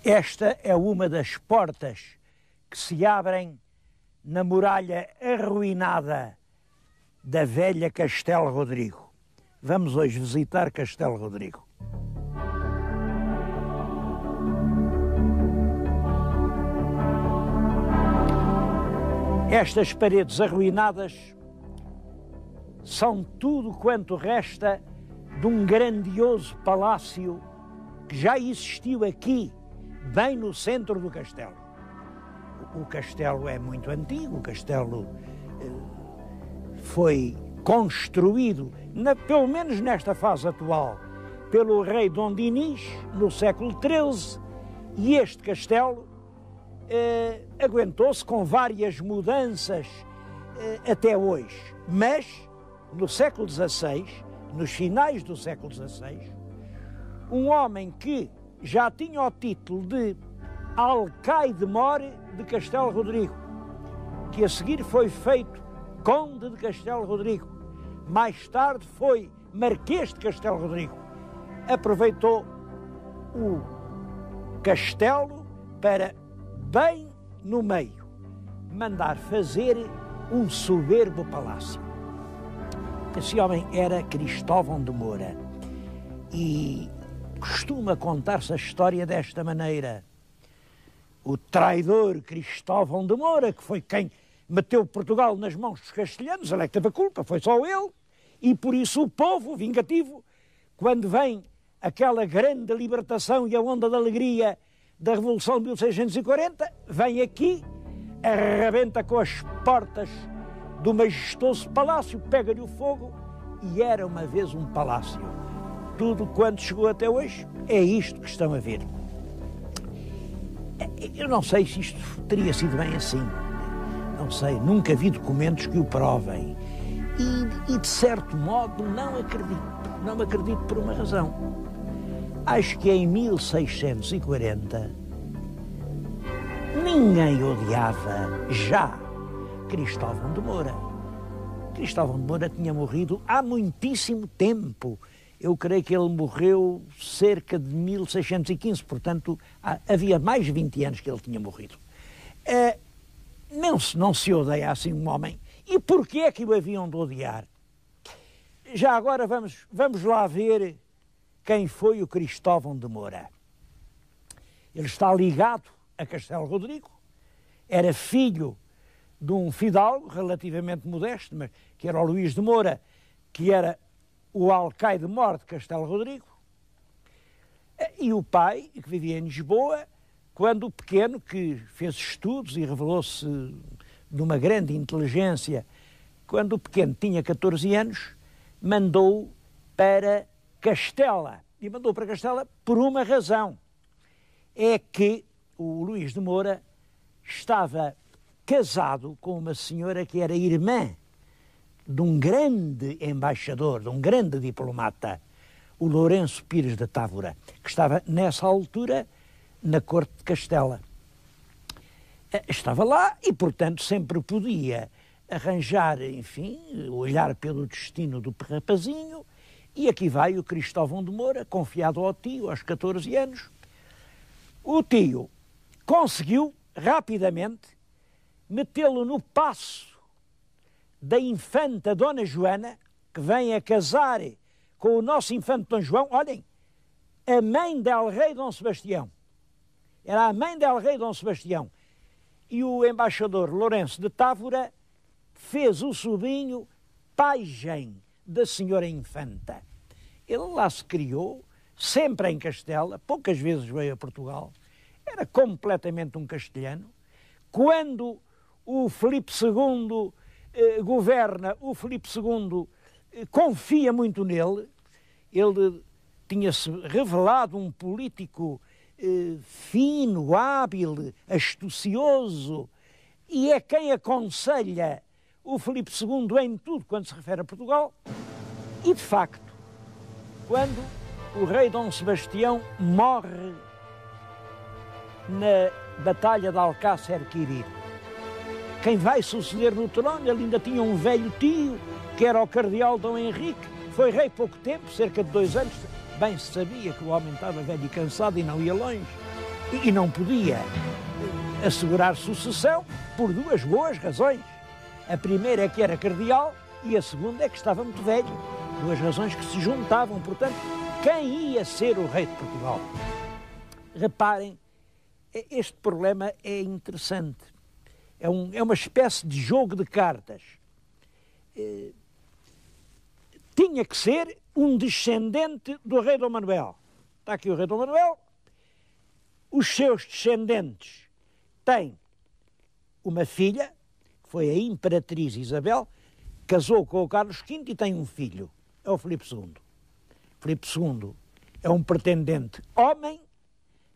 Esta é uma das portas que se abrem na muralha arruinada da velha Castelo Rodrigo. Vamos hoje visitar Castelo Rodrigo. Estas paredes arruinadas são tudo quanto resta de um grandioso palácio que já existiu aqui, bem no centro do castelo. O castelo é muito antigo, o castelo foi construído, pelo menos nesta fase atual, pelo rei Dom Dinis, no século XIII, e este castelo aguentou-se com várias mudanças até hoje. Mas, no século XVI, nos finais do século XVI, um homem que já tinha o título de Alcaide-Mor de Castelo Rodrigo, que a seguir foi feito Conde de Castelo Rodrigo, mais tarde foi Marquês de Castelo Rodrigo, aproveitou o castelo para, bem no meio, mandar fazer um soberbo palácio. Esse homem era Cristóvão de Moura e costuma contar-se a história desta maneira. O traidor Cristóvão de Moura, que foi quem meteu Portugal nas mãos dos castelhanos, ele é que teve a culpa, foi só ele, e por isso o povo vingativo, quando vem aquela grande libertação e a onda de alegria da Revolução de 1640, vem aqui, arrebenta com as portas do majestoso palácio, pega-lhe o fogo, e era uma vez um palácio. Tudo quanto chegou até hoje é isto que estão a ver. Eu não sei se isto teria sido bem assim. Não sei, nunca vi documentos que o provem. E de certo modo não acredito. Não acredito por uma razão. Acho que em 1640 ninguém odiava já Cristóvão de Moura. Cristóvão de Moura tinha morrido há muitíssimo tempo. Eu creio que ele morreu cerca de 1615, portanto, havia mais de 20 anos que ele tinha morrido. Não se odeia assim um homem. E porquê é que o haviam de odiar? Já agora vamos lá ver quem foi o Cristóvão de Moura. Ele está ligado a Castelo Rodrigo, era filho de um fidalgo relativamente modesto, mas que era o Luís de Moura, que era o Alcaide-Mor de Castelo Rodrigo, e o pai, que vivia em Lisboa, quando pequeno, que fez estudos e revelou-se de uma grande inteligência, quando pequeno tinha 14 anos, mandou para Castela. E mandou para Castela por uma razão. É que o Luís de Moura estava casado com uma senhora que era irmã de um grande embaixador, de um grande diplomata, o Lourenço Pires de Távora, que estava nessa altura na corte de Castela. Estava lá e, portanto, sempre podia arranjar, enfim, olhar pelo destino do rapazinho, e aqui vai o Cristóvão de Moura, confiado ao tio, aos 14 anos. O tio conseguiu, rapidamente, metê-lo no paço da infanta Dona Joana, que vem a casar com o nosso infante Dom João. Olhem, a mãe del rei Dom Sebastião. Era a mãe del rei Dom Sebastião. E o embaixador Lourenço de Távora fez o sobrinho pajem da senhora infanta. Ele lá se criou, sempre em Castela, poucas vezes veio a Portugal, era completamente um castelhano. Quando o Filipe II governa, o Filipe II confia muito nele. Ele tinha-se revelado um político fino, hábil, astucioso, e é quem aconselha o Filipe II em tudo quando se refere a Portugal. E, de facto, quando o rei Dom Sebastião morre na Batalha de Alcácer Quibir, quem vai suceder no trono, ele ainda tinha um velho tio, que era o cardeal Dom Henrique, foi rei pouco tempo, cerca de 2 anos, bem se sabia que o homem estava velho e cansado e não ia longe. e não podia assegurar sucessão por duas boas razões. A primeira é que era cardeal e a segunda é que estava muito velho. Duas razões que se juntavam, portanto, quem ia ser o rei de Portugal? Reparem, este problema é interessante. É uma espécie de jogo de cartas. Tinha que ser um descendente do rei Dom Manuel. Está aqui o rei Dom Manuel. Os seus descendentes têm uma filha, que foi a Imperatriz Isabel, casou com o Carlos V e tem um filho. É o Filipe II. Filipe II é um pretendente homem,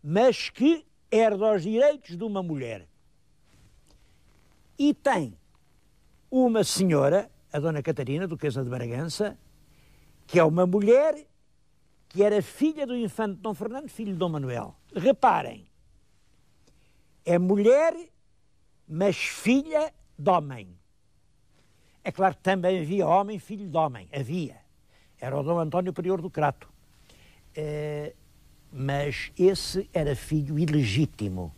mas que herda os direitos de uma mulher. E tem uma senhora, a Dona Catarina, duquesa de Bragança, que é uma mulher que era filha do infante Dom Fernando, filho de Dom Manuel. Reparem, é mulher, mas filha de homem. É claro que também havia homem, filho de homem. Havia. Era o Dom António Prior do Crato. Mas esse era filho ilegítimo.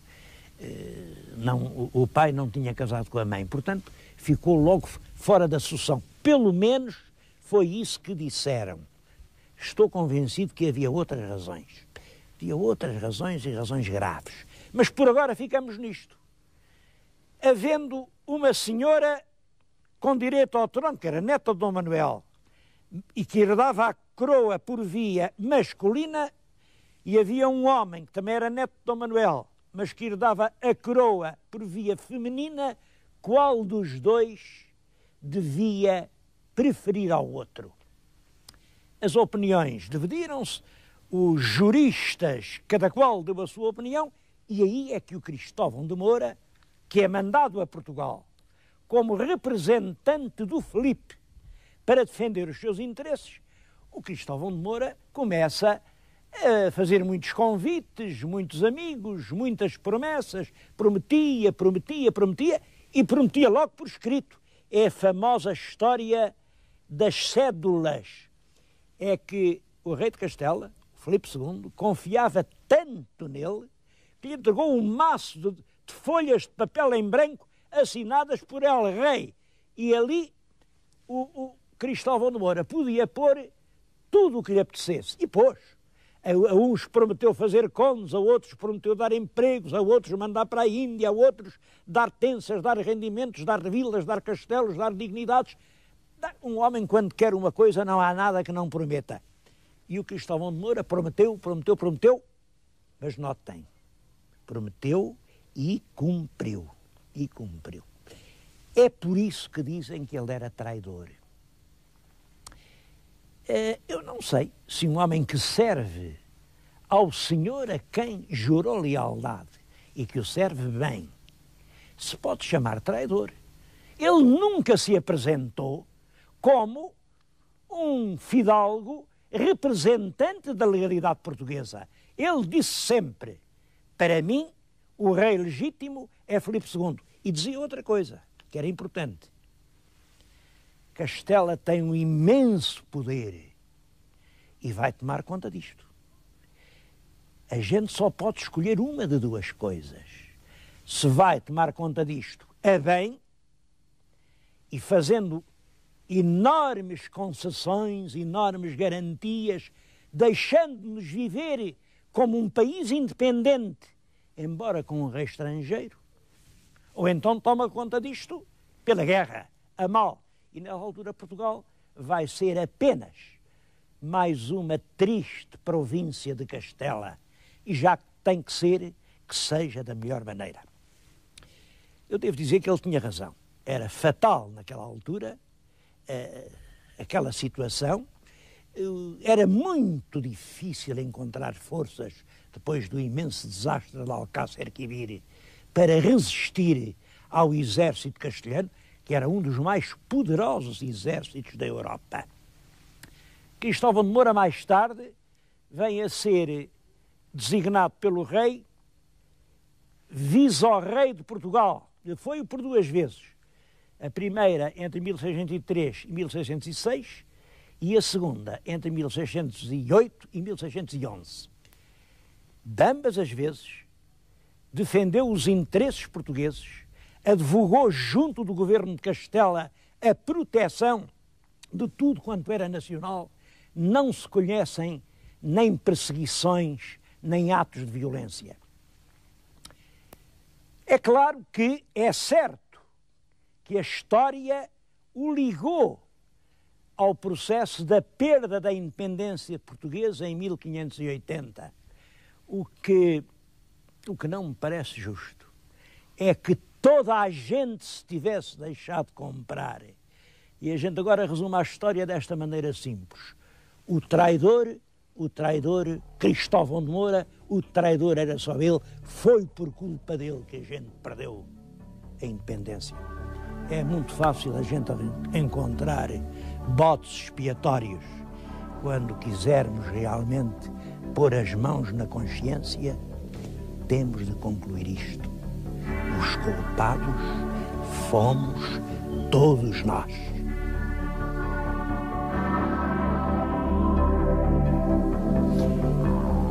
Não, o pai não tinha casado com a mãe. Portanto, ficou logo fora da sucessão. Pelo menos foi isso que disseram. Estou convencido que havia outras razões. Havia outras razões e razões graves. Mas por agora ficamos nisto. Havendo uma senhora com direito ao trono, que era neta de Dom Manuel, e que herdava a coroa por via masculina, e havia um homem que também era neto de Dom Manuel, mas que herdava a coroa por via feminina, qual dos dois devia preferir ao outro? As opiniões dividiram-se, os juristas, cada qual deu a sua opinião, e aí é que o Cristóvão de Moura, que é mandado a Portugal como representante do Filipe para defender os seus interesses, o Cristóvão de Moura começa a fazer muitos convites, muitos amigos, muitas promessas, prometia e prometia logo por escrito. É a famosa história das cédulas. É que o rei de Castela, Filipe II, confiava tanto nele que lhe entregou um maço de folhas de papel em branco assinadas por El Rei. E ali o Cristóvão de Moura podia pôr tudo o que lhe apetecesse. E pôs. A uns prometeu fazer condes, a outros prometeu dar empregos, a outros mandar para a Índia, a outros dar tensas, dar rendimentos, dar vilas, dar castelos, dar dignidades. Um homem, quando quer uma coisa, não há nada que não prometa. E o Cristóvão de Moura prometeu, mas notem, prometeu e cumpriu. E cumpriu. É por isso que dizem que ele era traidor. Eu não sei se um homem que serve ao Senhor a quem jurou lealdade e que o serve bem, se pode chamar traidor. Ele nunca se apresentou como um fidalgo representante da legalidade portuguesa. Ele disse sempre, para mim, o rei legítimo é Filipe II. E dizia outra coisa, que era importante. Castela tem um imenso poder e vai tomar conta disto. A gente só pode escolher uma de duas coisas. Se vai tomar conta disto a bem e fazendo enormes concessões, enormes garantias, deixando-nos viver como um país independente, embora com um rei estrangeiro, ou então toma conta disto pela guerra, a mal. E nessa altura Portugal vai ser apenas mais uma triste província de Castela. E já tem que ser, que seja da melhor maneira. Eu devo dizer que ele tinha razão. Era fatal naquela altura, aquela situação. Era muito difícil encontrar forças, depois do imenso desastre de Alcácer Quibir, para resistir ao exército castelhano, que era um dos mais poderosos exércitos da Europa. Cristóvão de Moura, mais tarde, vem a ser designado pelo rei vice-rei de Portugal. Foi por duas vezes. A primeira entre 1603 e 1606 e a segunda entre 1608 e 1611. De ambas as vezes, defendeu os interesses portugueses, advogou junto do governo de Castela a proteção de tudo quanto era nacional. Não se conhecem nem perseguições, nem atos de violência. É claro que é certo que a história o ligou ao processo da perda da independência portuguesa em 1580. O que não me parece justo é que toda a gente se tivesse deixado comprar. E a gente agora resume a história desta maneira simples. O traidor Cristóvão de Moura, o traidor era só ele, foi por culpa dele que a gente perdeu a independência. É muito fácil a gente encontrar botes expiatórios. Quando quisermos realmente pôr as mãos na consciência, temos de concluir isto. Os culpados fomos todos nós.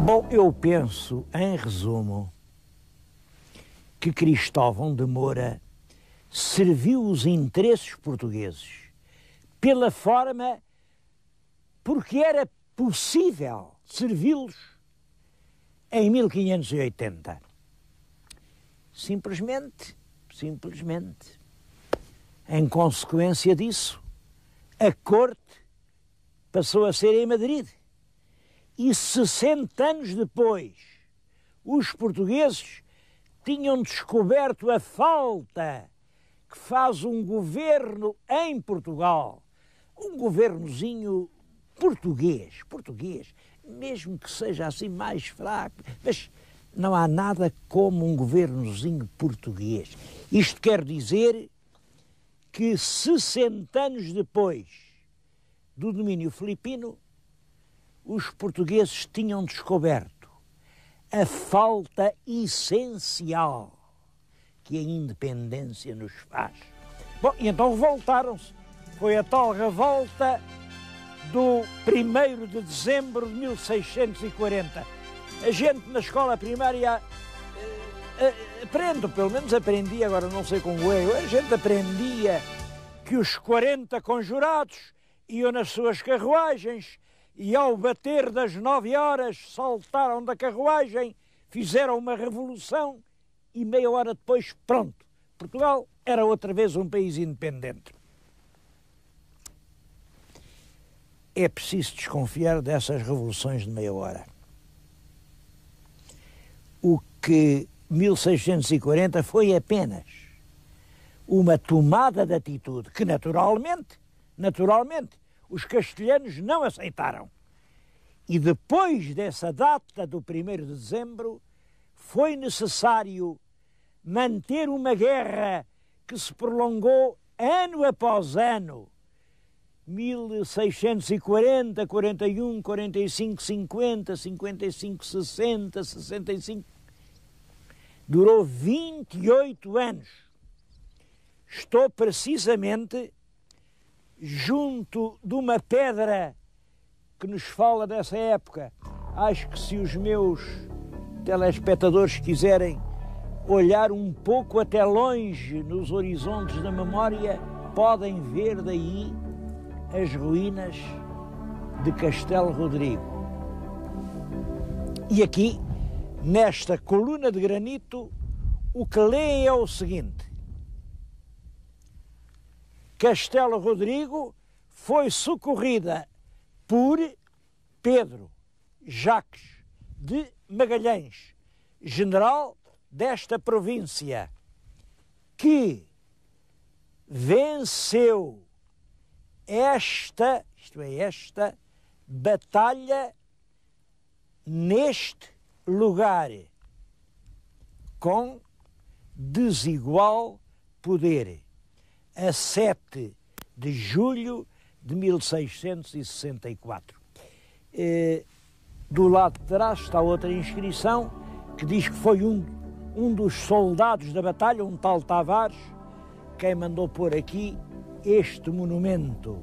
Bom, eu penso, em resumo, que Cristóvão de Moura serviu os interesses portugueses pela forma porque era possível servi-los em 1580. Simplesmente, em consequência disso, a corte passou a ser em Madrid. E 60 anos depois, os portugueses tinham descoberto a falta que faz um governo em Portugal, um governozinho português, mesmo que seja assim mais fraco, mas não há nada como um governozinho português. Isto quer dizer que 60 anos depois do domínio filipino, os portugueses tinham descoberto a falta essencial que a independência nos faz. Bom, e então revoltaram-se. Foi a tal revolta do 1º de dezembro de 1640. A gente na escola primária aprende, pelo menos aprendi, agora não sei como é, a gente aprendia que os 40 conjurados iam nas suas carruagens e ao bater das 9 horas saltaram da carruagem, fizeram uma revolução e meia hora depois, pronto, Portugal era outra vez um país independente. É preciso desconfiar dessas revoluções de meia hora. O que 1640 foi apenas uma tomada de atitude que naturalmente, os castelhanos não aceitaram. E depois dessa data do 1º de dezembro, foi necessário manter uma guerra que se prolongou ano após ano. 1640, 41, 45, 50, 55, 60, 65. Durou 28 anos. Estou precisamente junto de uma pedra que nos fala dessa época. Acho que se os meus telespectadores quiserem olhar um pouco até longe nos horizontes da memória, podem ver daí as ruínas de Castelo Rodrigo. E aqui, nesta coluna de granito, o que leem é o seguinte: Castelo Rodrigo foi socorrida por Pedro Jacques de Magalhães, general desta província, que venceu esta batalha neste lugar, com desigual poder, a 7 de julho de 1664. Do lado de trás está outra inscrição que diz que foi um dos soldados da batalha, um tal Tavares, quem mandou pôr aqui este monumento,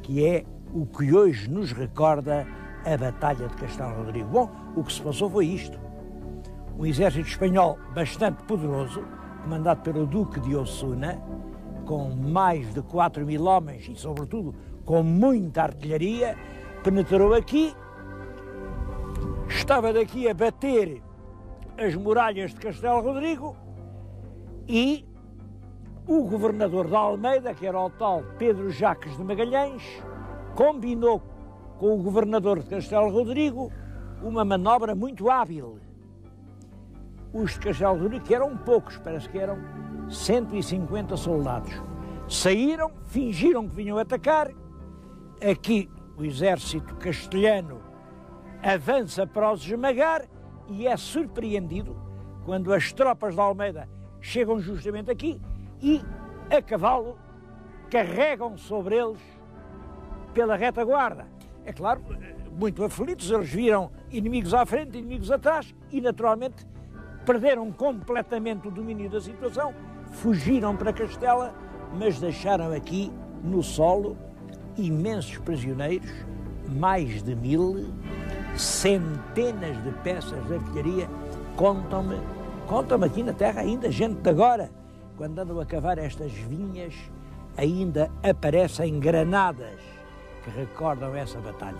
que é o que hoje nos recorda a Batalha de Castelo Rodrigo. Bom, o que se passou foi isto. um exército espanhol bastante poderoso, comandado pelo Duque de Osuna, com mais de 4.000 homens e, sobretudo, com muita artilharia, penetrou aqui, estava daqui a bater as muralhas de Castelo Rodrigo e o governador da Almeida, que era o tal Pedro Jacques de Magalhães, combinou com o governador de Castelo Rodrigo uma manobra muito hábil. Os de Castelo Rodrigo, que eram poucos, parece que eram 150 soldados, saíram, fingiram que vinham atacar. Aqui o exército castelhano avança para os esmagar e é surpreendido quando as tropas da Almeida chegam justamente aqui e, a cavalo, carregam sobre eles pela retaguarda. É claro, muito aflitos, eles viram inimigos à frente, inimigos atrás e, naturalmente, perderam completamente o domínio da situação, fugiram para Castela, mas deixaram aqui, no solo, imensos prisioneiros, mais de 1000, centenas de peças de artilharia. Contam-me aqui na terra ainda, gente de agora, quando andam a cavar estas vinhas, ainda aparecem granadas que recordam essa batalha.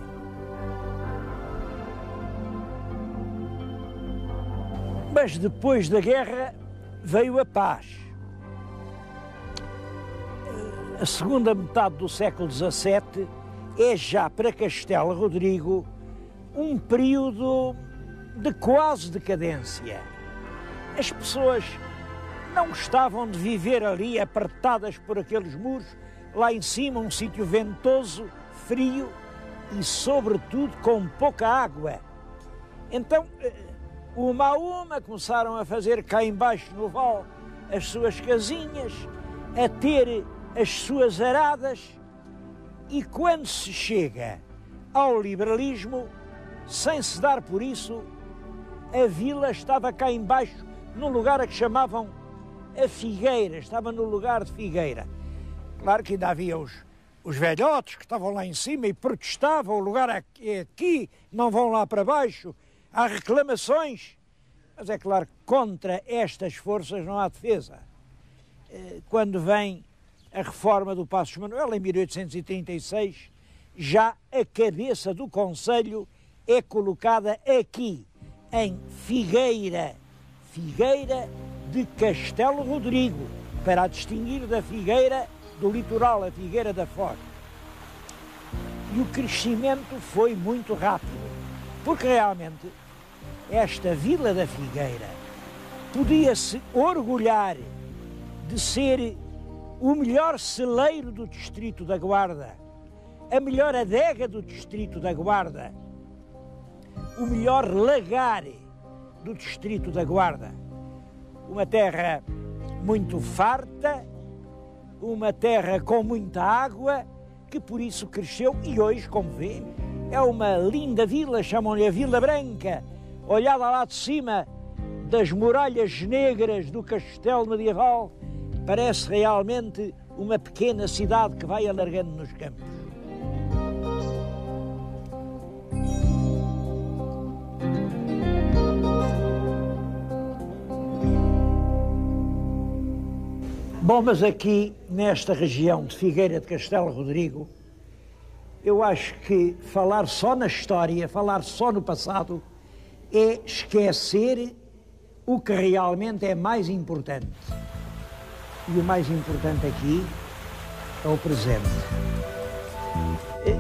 Mas depois da guerra veio a paz. A segunda metade do século XVII é já para Castelo Rodrigo um período de quase decadência. As pessoas não gostavam de viver ali apertadas por aqueles muros, lá em cima um sítio ventoso, frio e, sobretudo, com pouca água. Então, uma a uma, começaram a fazer cá embaixo no vale as suas casinhas, a ter as suas aradas, e quando se chega ao liberalismo, sem se dar por isso, a vila estava cá embaixo, num lugar a que chamavam a Figueira, estava no lugar de Figueira. Claro que ainda havia os velhotes que estavam lá em cima e protestavam, o lugar é aqui, não vão lá para baixo, há reclamações. Mas é claro que contra estas forças não há defesa. Quando vem a reforma do Passos Manuel, em 1836, já a cabeça do concelho é colocada aqui, em Figueira, Figueira de Castelo Rodrigo, para a distinguir da Figueira do litoral, a Figueira da Foz. E o crescimento foi muito rápido, porque realmente esta Vila da Figueira podia-se orgulhar de ser o melhor celeiro do distrito da Guarda, a melhor adega do distrito da Guarda, o melhor lagar do distrito da Guarda. Uma terra muito farta, uma terra com muita água, que por isso cresceu e hoje, como vê, é uma linda vila, chamam-lhe a Vila Branca, olhada lá de cima das muralhas negras do castelo medieval, parece realmente uma pequena cidade que vai alargando nos campos. Bom, mas aqui, nesta região de Figueira de Castelo Rodrigo, eu acho que falar só na história, falar só no passado, é esquecer o que realmente é mais importante. E o mais importante aqui é o presente.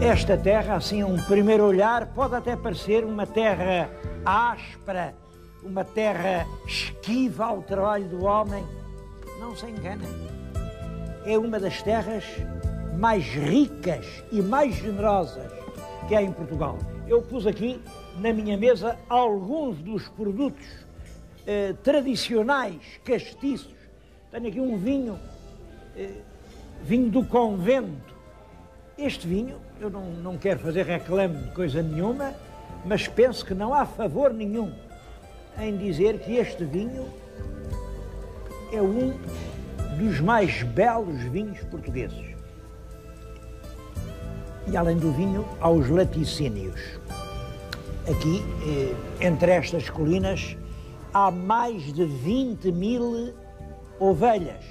Esta terra, assim, a um primeiro olhar, pode até parecer uma terra áspera, uma terra esquiva ao trabalho do homem. Não se engana. É uma das terras mais ricas e mais generosas que há em Portugal. Eu pus aqui na minha mesa alguns dos produtos tradicionais, castiços. Tenho aqui um vinho, vinho do convento. Este vinho, eu não quero fazer reclame de coisa nenhuma, mas penso que não há favor nenhum em dizer que este vinho é um dos mais belos vinhos portugueses. E além do vinho, há os laticínios. Aqui, entre estas colinas, há mais de 20 mil ovelhas.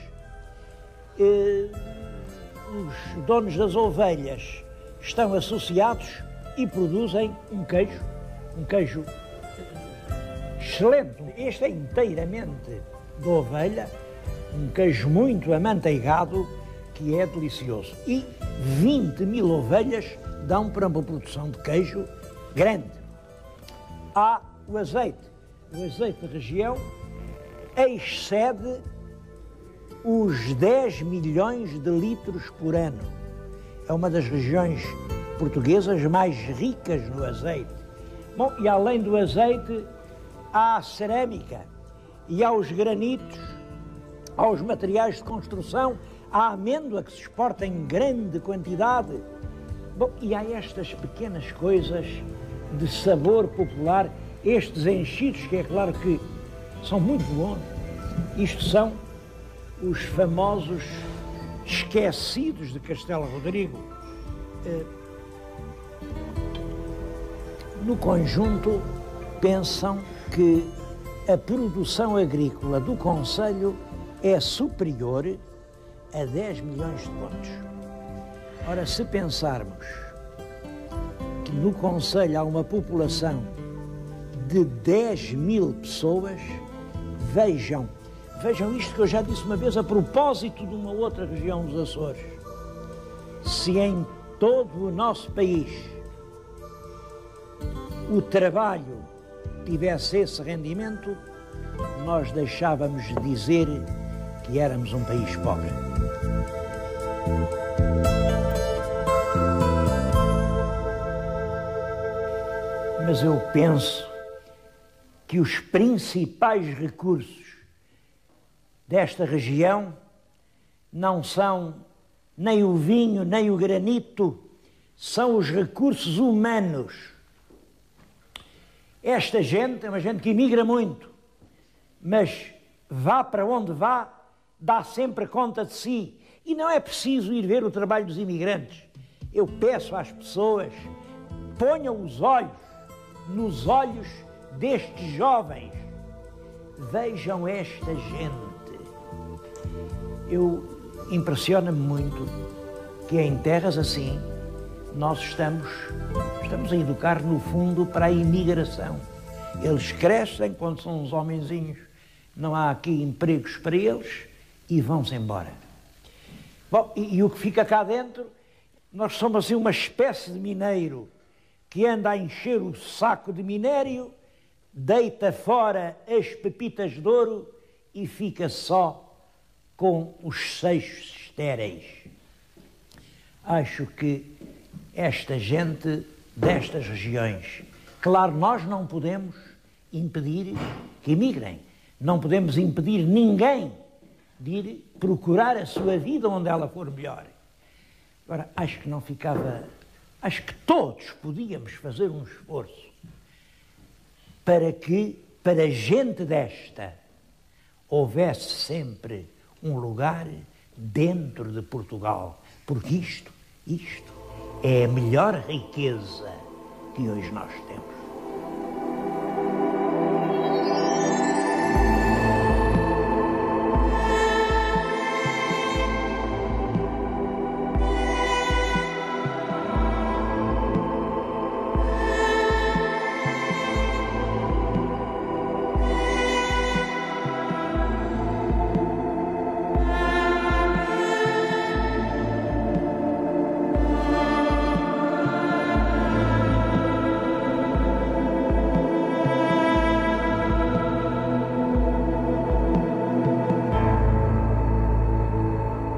Os donos das ovelhas estão associados e produzem um queijo excelente. Este é inteiramente de ovelha, um queijo muito amanteigado, que é delicioso. E 20 mil ovelhas dão para uma produção de queijo grande. Há o azeite. O azeite da região excede os 10 milhões de litros por ano. É uma das regiões portuguesas mais ricas no azeite. Bom, e além do azeite, há a cerâmica e há os granitos, há os materiais de construção, há a amêndoa que se exporta em grande quantidade. Bom, e há estas pequenas coisas de sabor popular, estes enchidos, que é claro que são muito bons. Isto são os famosos esquecidos de Castelo Rodrigo. No conjunto, pensam que a produção agrícola do concelho é superior a 10 milhões de contos. Ora, se pensarmos que no concelho há uma população de 10 mil pessoas, vejam isto que eu já disse uma vez a propósito de uma outra região dos Açores. Se em todo o nosso país o trabalho tivesse esse rendimento, nós deixávamos de dizer que éramos um país pobre. Mas eu penso que os principais recursos desta região não são nem o vinho, nem o granito, são os recursos humanos. Esta gente é uma gente que emigra muito, mas vá para onde vá, dá sempre conta de si. E não é preciso ir ver o trabalho dos imigrantes. Eu peço às pessoas, ponham os olhos nos olhos destes jovens. Vejam esta gente. Impressiona-me muito que em terras assim nós estamos a educar no fundo para a imigração. Eles crescem quando são uns homenzinhos, não há aqui empregos para eles e vão-se embora. Bom, e o que fica cá dentro, nós somos assim uma espécie de mineiro que anda a encher o saco de minério, deita fora as pepitas de ouro e fica só com os seixos estéreis. Acho que esta gente destas regiões, claro, nós não podemos impedir que emigrem, não podemos impedir ninguém de ir procurar a sua vida onde ela for melhor. Agora, acho que todos podíamos fazer um esforço para que, para gente desta, houvesse sempre um lugar dentro de Portugal, porque isto é a melhor riqueza que hoje nós temos.